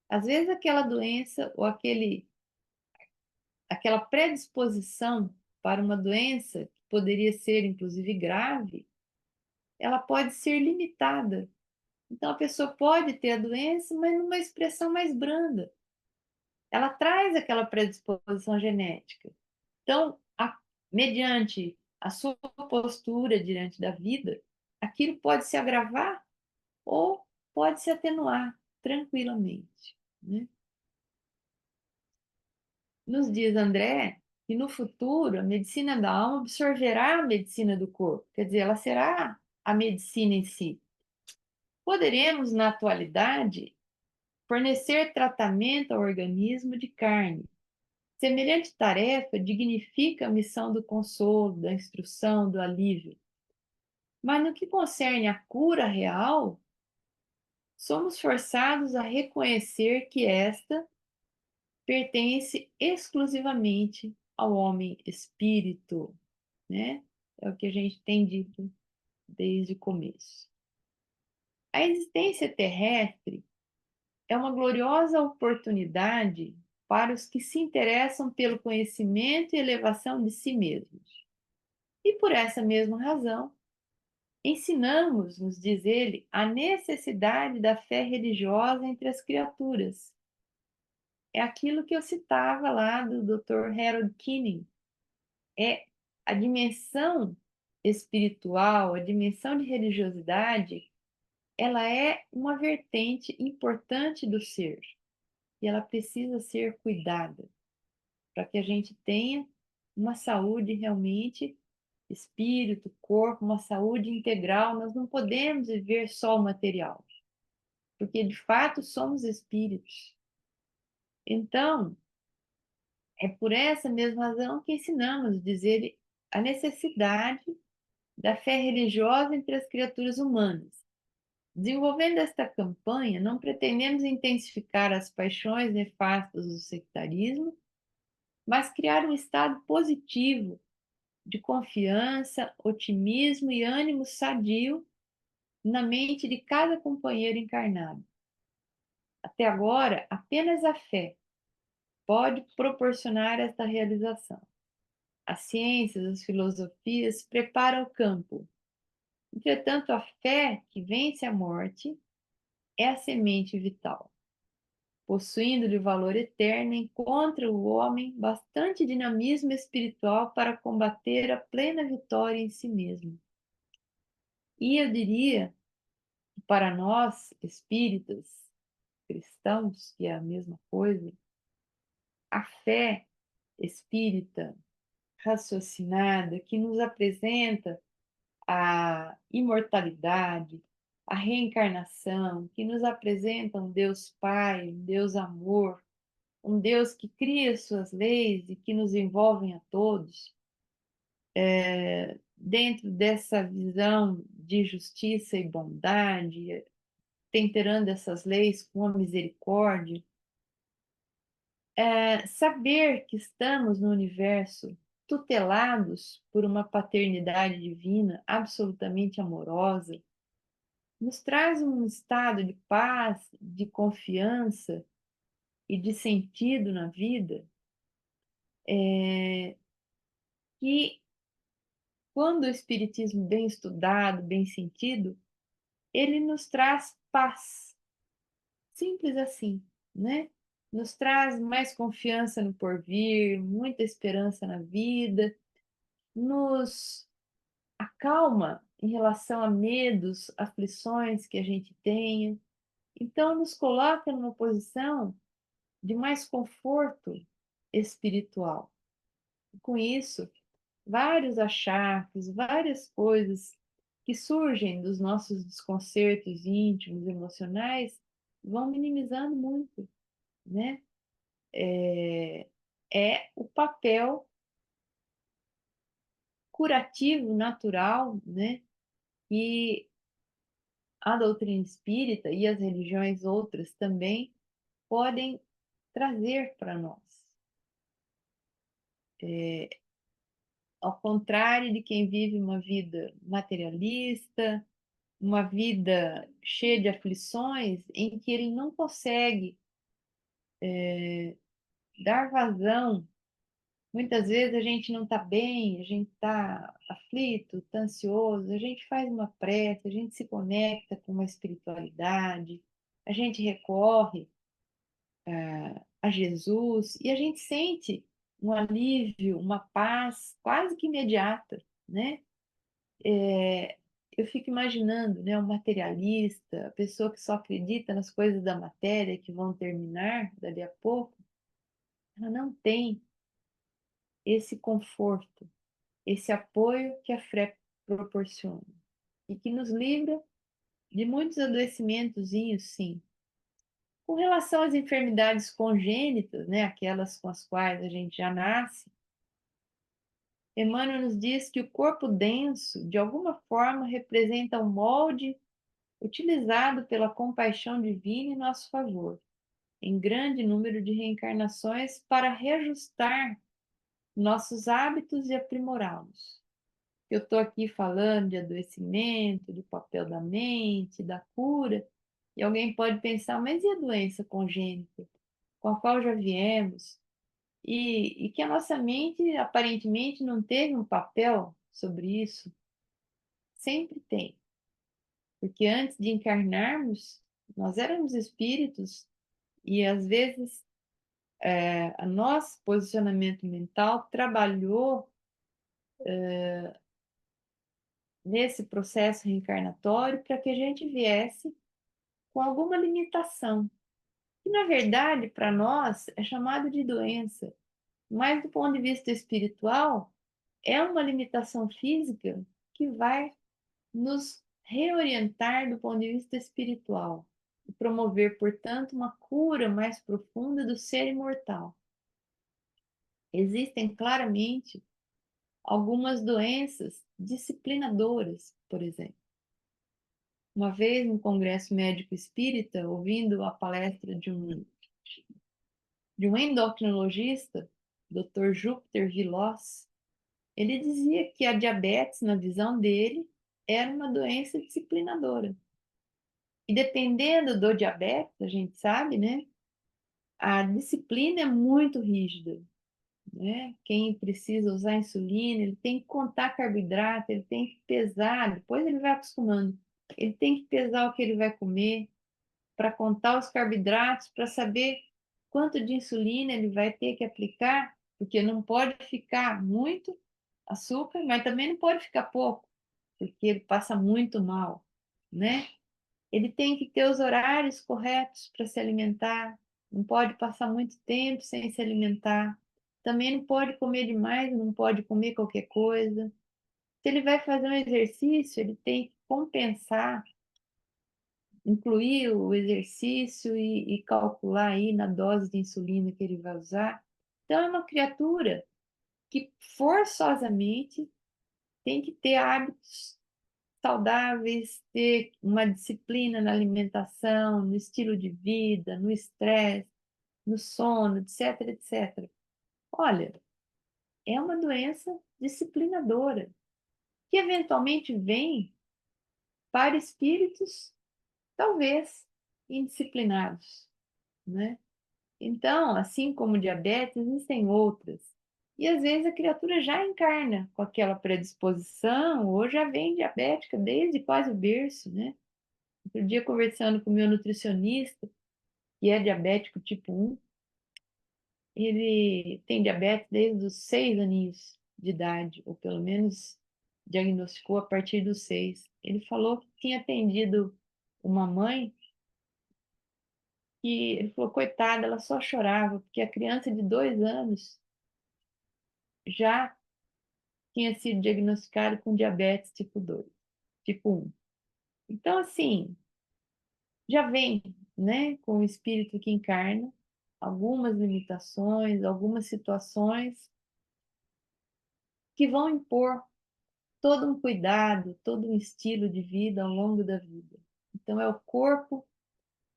às vezes aquela doença ou aquele aquela predisposição para uma doença que poderia ser inclusive grave, ela pode ser limitada. Então a pessoa pode ter a doença, mas numa expressão mais branda. Ela traz aquela predisposição genética. Então, mediante a sua postura diante da vida, aquilo pode se agravar ou pode se atenuar tranquilamente, né? Nos diz André que no futuro a medicina da alma absorverá a medicina do corpo, quer dizer, ela será a medicina em si. Poderemos, na atualidade, fornecer tratamento ao organismo de carne. Semelhante tarefa dignifica a missão do consolo, da instrução, do alívio. Mas no que concerne à cura real, somos forçados a reconhecer que esta pertence exclusivamente ao homem espírito, né? É o que a gente tem dito desde o começo. A existência terrestre é uma gloriosa oportunidade para os que se interessam pelo conhecimento e elevação de si mesmos. E por essa mesma razão, ensinamos, nos diz ele, a necessidade da fé religiosa entre as criaturas. É aquilo que eu citava lá do Dr. Harold Kinning. É a dimensão espiritual, a dimensão de religiosidade, ela é uma vertente importante do ser e ela precisa ser cuidada para que a gente tenha uma saúde realmente, espírito, corpo, uma saúde integral. Nós não podemos viver só o material, porque de fato somos espíritos. Então, é por essa mesma razão que ensinamos dizer a necessidade da fé religiosa entre as criaturas humanas. Desenvolvendo esta campanha, não pretendemos intensificar as paixões nefastas do sectarismo, mas criar um estado positivo de confiança, otimismo e ânimo sadio na mente de cada companheiro encarnado. Até agora, apenas a fé pode proporcionar esta realização. As ciências, as filosofias preparam o campo. Entretanto, a fé que vence a morte é a semente vital. Possuindo-lhe valor eterno, encontra o homem bastante dinamismo espiritual para combater a plena vitória em si mesmo. E eu diria que para nós, espíritas, cristãos, que é a mesma coisa, a fé espírita raciocinada que nos apresenta a imortalidade, a reencarnação, que nos apresenta um Deus Pai, um Deus Amor, um Deus que cria suas leis e que nos envolvem a todos, dentro dessa visão de justiça e bondade, temperando essas leis com a misericórdia, saber que estamos no universo tutelados por uma paternidade divina absolutamente amorosa, nos traz um estado de paz, de confiança e de sentido na vida, que, quando o Espiritismo bem estudado, bem sentido, ele nos traz paz, simples assim, né? Nos traz mais confiança no porvir, muita esperança na vida, nos acalma em relação a medos, aflições que a gente tenha. Então, nos coloca numa posição de mais conforto espiritual. E com isso, vários achaques, várias coisas que surgem dos nossos desconcertos íntimos, emocionais, vão minimizando muito, né? É o papel curativo natural, né? E a doutrina espírita e as religiões outras também podem trazer para nós. Ao contrário de quem vive uma vida materialista, uma vida cheia de aflições, em que ele não consegue dar vazão Muitas vezes a gente não está bem, a gente está aflito, está ansioso, a gente faz uma prece, a gente se conecta com uma espiritualidade, a gente recorre a Jesus e a gente sente um alívio, uma paz quase que imediata, né? É, eu fico imaginando, né, um materialista, a pessoa que só acredita nas coisas da matéria que vão terminar dali a pouco, ela não tem esse conforto, esse apoio que a fé proporciona e que nos livra de muitos adoecimentos, sim. Com relação às enfermidades congênitas, né, aquelas com as quais a gente já nasce, Emmanuel nos diz que o corpo denso, de alguma forma, representa um molde utilizado pela compaixão divina em nosso favor, em grande número de reencarnações para reajustar nossos hábitos e aprimorá-los. Eu estou aqui falando de adoecimento, do papel da mente, da cura, e alguém pode pensar, mas e a doença congênita, com a qual já viemos, e que a nossa mente aparentemente não teve um papel sobre isso? Sempre tem, porque antes de encarnarmos, nós éramos espíritos e às vezes a nosso posicionamento mental trabalhou nesse processo reencarnatório para que a gente viesse com alguma limitação, que na verdade para nós é chamado de doença, mas do ponto de vista espiritual é uma limitação física que vai nos reorientar do ponto de vista espiritual e promover, portanto, uma cura mais profunda do ser imortal. Existem claramente algumas doenças disciplinadoras, por exemplo. Uma vez, no Congresso Médico Espírita, ouvindo a palestra de um endocrinologista, Dr. Júpiter Villós, ele dizia que a diabetes, na visão dele, era uma doença disciplinadora. E dependendo do diabetes, a gente sabe, né? A disciplina é muito rígida, né? Quem precisa usar insulina, ele tem que contar carboidrato, ele tem que pesar, depois ele vai acostumando. Ele tem que pesar o que ele vai comer, para contar os carboidratos, para saber quanto de insulina ele vai ter que aplicar, porque não pode ficar muito açúcar, mas também não pode ficar pouco, porque ele passa muito mal, né? Ele tem que ter os horários corretos para se alimentar, não pode passar muito tempo sem se alimentar, também não pode comer demais, não pode comer qualquer coisa. Se ele vai fazer um exercício, ele tem que compensar, incluir o exercício e calcular aí na dose de insulina que ele vai usar. Então, é uma criatura que forçosamente tem que ter hábitos saudáveis, ter uma disciplina na alimentação, no estilo de vida, no estresse, no sono, etc, etc. Olha, é uma doença disciplinadora que eventualmente vem para espíritos talvez indisciplinados, né? Então, assim como diabetes, existem outras. E às vezes a criatura já encarna com aquela predisposição, ou já vem diabética desde quase o berço, né? Outro dia, conversando com o meu nutricionista, que é diabético tipo 1, ele tem diabetes desde os 6 aninhos de idade, ou pelo menos diagnosticou a partir dos 6. Ele falou que tinha atendido uma mãe que ele falou, coitada, ela só chorava, porque a criança de 2 anos já tinha sido diagnosticada com diabetes tipo 2, tipo 1. Então, assim, já vem, né, com o espírito que encarna, algumas limitações, algumas situações que vão impor todo um cuidado, todo um estilo de vida ao longo da vida. Então, é o corpo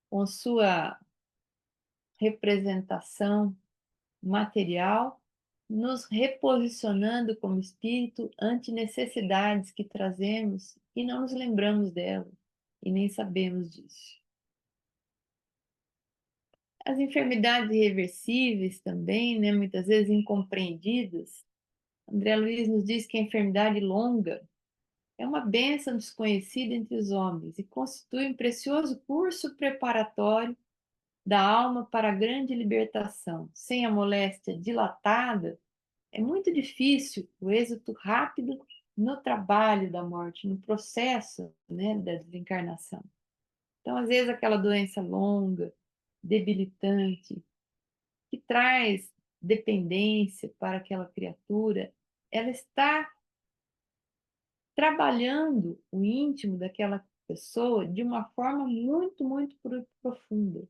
com sua representação material, nos reposicionando como espírito ante necessidades que trazemos e não nos lembramos delas e nem sabemos disso. As enfermidades irreversíveis também, né, muitas vezes incompreendidas. André Luiz nos diz que a enfermidade longa é uma bênção desconhecida entre os homens e constitui um precioso curso preparatório da alma para a grande libertação. Sem a moléstia dilatada, é muito difícil o êxito rápido no trabalho da morte, no processo, né, da desencarnação. Então, às vezes, aquela doença longa, debilitante, que traz dependência para aquela criatura, ela está trabalhando o íntimo daquela pessoa de uma forma muito, muito profunda.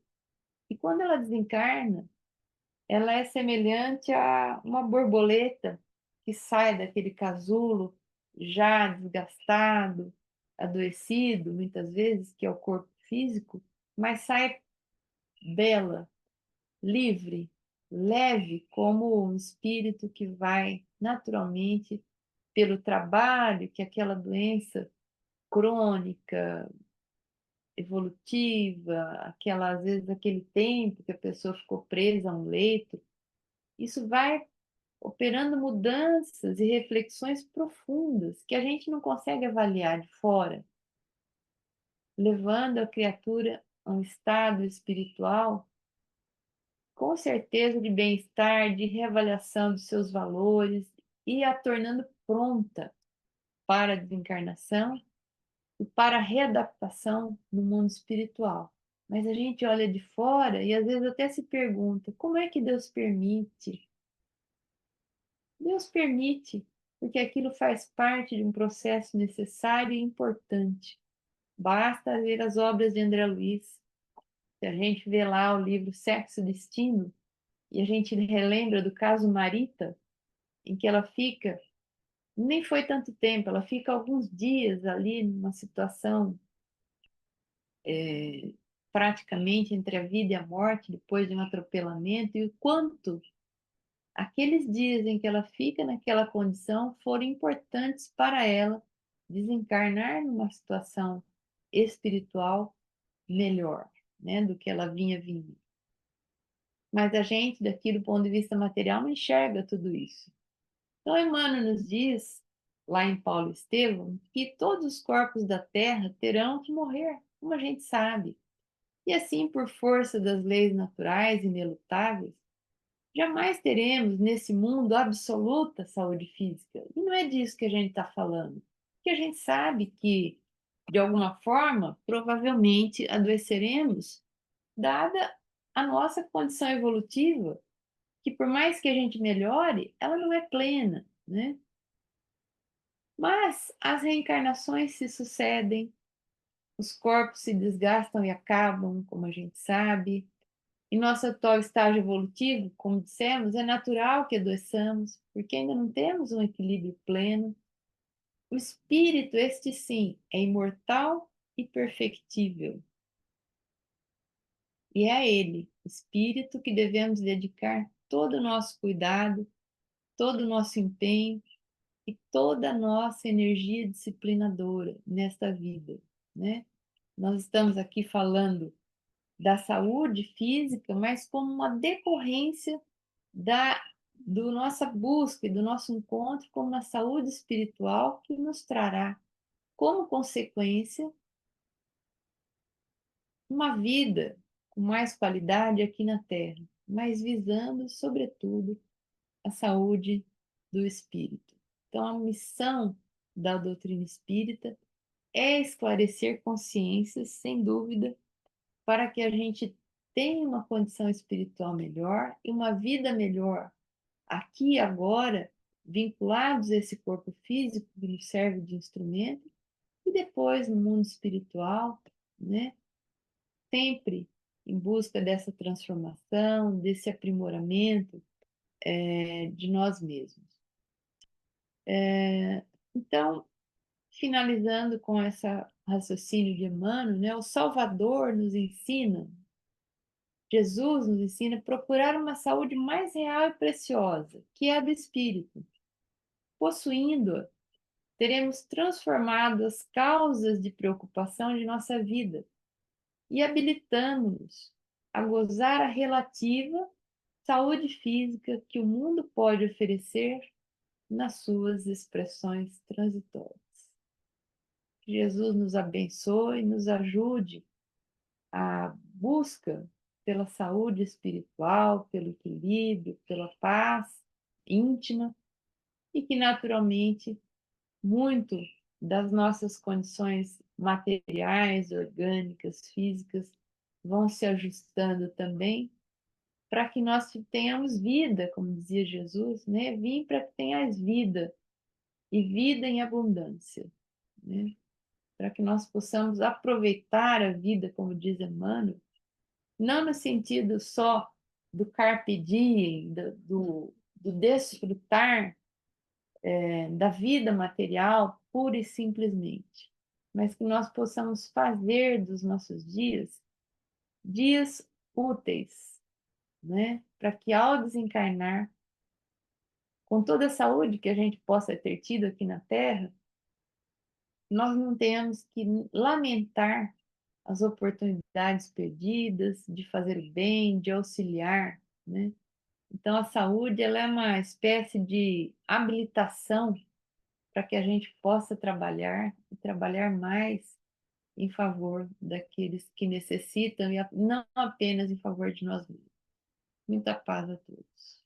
E quando ela desencarna, ela é semelhante a uma borboleta que sai daquele casulo já desgastado, adoecido, muitas vezes, que é o corpo físico, mas sai bela, livre, leve, como um espírito que vai naturalmente pelo trabalho que aquela doença crônica, evolutiva, aquela, às vezes, aquele tempo que a pessoa ficou presa a um leito, isso vai operando mudanças e reflexões profundas que a gente não consegue avaliar de fora, levando a criatura a um estado espiritual com certeza de bem-estar, de reavaliação dos seus valores e a tornando pronta para a desencarnação e para a readaptação no mundo espiritual. Mas a gente olha de fora e às vezes até se pergunta: como é que Deus permite? Deus permite, porque aquilo faz parte de um processo necessário e importante. Basta ver as obras de André Luiz. Se a gente vê lá o livro Sexo e Destino, e a gente relembra do caso Marita, em que ela fica, nem foi tanto tempo, ela fica alguns dias ali numa situação praticamente entre a vida e a morte, depois de um atropelamento, e o quanto aqueles dias em que ela fica naquela condição foram importantes para ela desencarnar numa situação espiritual melhor, né, do que ela vinha vindo. Mas a gente, daqui do ponto de vista material, não enxerga tudo isso. Então, Emmanuel nos diz, lá em Paulo Estevam, que todos os corpos da terra terão que morrer, como a gente sabe. E assim, por força das leis naturais inelutáveis, jamais teremos nesse mundo absoluta saúde física. E não é disso que a gente está falando. Porque a gente sabe que, de alguma forma, provavelmente adoeceremos, dada a nossa condição evolutiva, que por mais que a gente melhore, ela não é plena, né? Mas as reencarnações se sucedem, os corpos se desgastam e acabam, como a gente sabe. Em nosso atual estágio evolutivo, como dissemos, é natural que adoeçamos, porque ainda não temos um equilíbrio pleno. O espírito, este sim, é imortal e perfectível. E é a ele, espírito, que devemos dedicar todo o nosso cuidado, todo o nosso empenho e toda a nossa energia disciplinadora nesta vida, né? Nós estamos aqui falando da saúde física, mas como uma decorrência da do nossa busca e do nosso encontro com uma saúde espiritual que nos trará, como consequência, uma vida com mais qualidade aqui na Terra, mas visando, sobretudo, a saúde do espírito. Então, a missão da doutrina espírita é esclarecer consciências, sem dúvida, para que a gente tenha uma condição espiritual melhor e uma vida melhor aqui e agora, vinculados a esse corpo físico que nos serve de instrumento, e depois no mundo espiritual, né? Sempre em busca dessa transformação, desse aprimoramento de nós mesmos. Então, finalizando com esse raciocínio de Emmanuel, né, o Salvador nos ensina, Jesus nos ensina a procurar uma saúde mais real e preciosa, que é a do espírito. Possuindo-a, teremos transformado as causas de preocupação de nossa vida e habilitamos-nos a gozar a relativa saúde física que o mundo pode oferecer nas suas expressões transitórias. Que Jesus nos abençoe e nos ajude a busca pela saúde espiritual, pelo equilíbrio, pela paz íntima e que naturalmente muito das nossas condições materiais, orgânicas, físicas vão se ajustando também para que nós tenhamos vida, como dizia Jesus, né? Vim para que tenhas vida e vida em abundância, né? Para que nós possamos aproveitar a vida, como diz Emmanuel, não no sentido só do carpe diem, do desfrutar da vida material pura e simplesmente, mas que nós possamos fazer dos nossos dias dias úteis, né? Para que ao desencarnar, com toda a saúde que a gente possa ter tido aqui na Terra, nós não tenhamos que lamentar as oportunidades perdidas de fazer o bem, de auxiliar, né? Então, a saúde ela é uma espécie de habilitação para que a gente possa trabalhar e trabalhar mais em favor daqueles que necessitam e não apenas em favor de nós mesmos. Muita paz a todos.